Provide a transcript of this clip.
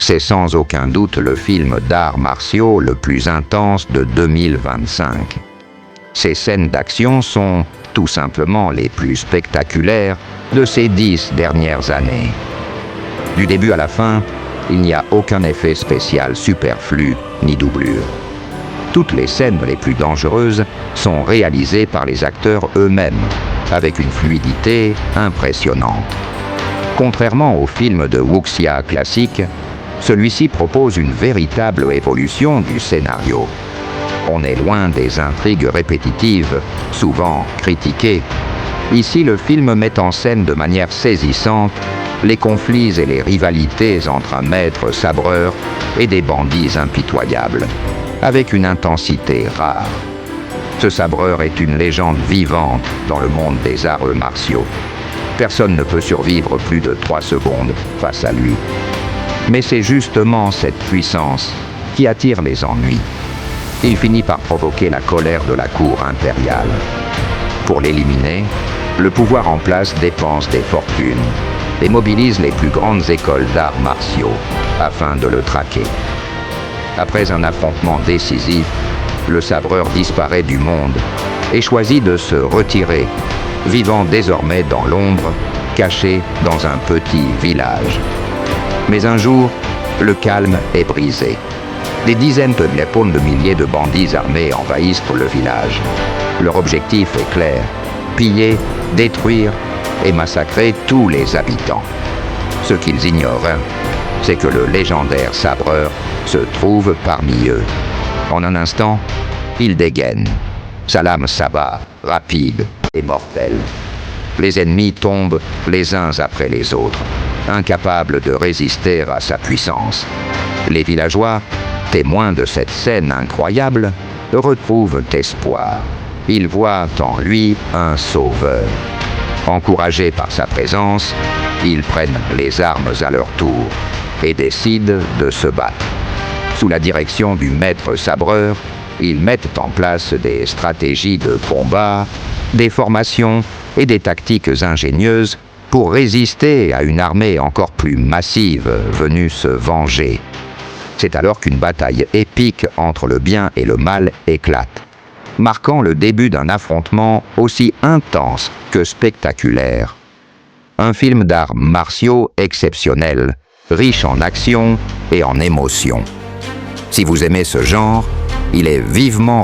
C'est sans aucun doute le film d'arts martiaux le plus intense de 2025. Ces scènes d'action sont tout simplement les plus spectaculaires de ces 10 dernières années. Du début à la fin, il n'y a aucun effet spécial superflu ni doublure. Toutes les scènes les plus dangereuses sont réalisées par les acteurs eux-mêmes, avec une fluidité impressionnante. Contrairement au film de wuxia classique, celui-ci propose une véritable évolution du scénario. On est loin des intrigues répétitives, souvent critiquées. Ici, le film met en scène de manière saisissante les conflits et les rivalités entre un maître sabreur et des bandits impitoyables, avec une intensité rare. Ce sabreur est une légende vivante dans le monde des arts martiaux. Personne ne peut survivre plus de 3 secondes face à lui. Mais c'est justement cette puissance qui attire les ennuis. Il finit par provoquer la colère de la cour impériale. Pour l'éliminer, le pouvoir en place dépense des fortunes et mobilise les plus grandes écoles d'arts martiaux afin de le traquer. Après un affrontement décisif, le sabreur disparaît du monde et choisit de se retirer, vivant désormais dans l'ombre, caché dans un petit village. Mais un jour, le calme est brisé. Des dizaines de milliers de bandits armés envahissent le village. Leur objectif est clair: piller, détruire et massacrer tous les habitants. Ce qu'ils ignorent, c'est que le légendaire sabreur se trouve parmi eux. En un instant, il dégaine. Sa lame s'abat, rapide et mortelle. Les ennemis tombent les uns après les autres, incapables de résister à sa puissance. Les villageois, témoins de cette scène incroyable, retrouvent espoir. Ils voient en lui un sauveur. Encouragés par sa présence, ils prennent les armes à leur tour et décident de se battre. Sous la direction du maître sabreur, ils mettent en place des stratégies de combat, des formations et des tactiques ingénieuses pour résister à une armée encore plus massive venue se venger. C'est alors qu'une bataille épique entre le bien et le mal éclate, marquant le début d'un affrontement aussi intense que spectaculaire. Un film d'arts martiaux exceptionnel, riche en action et en émotion. Si vous aimez ce genre, il est vivement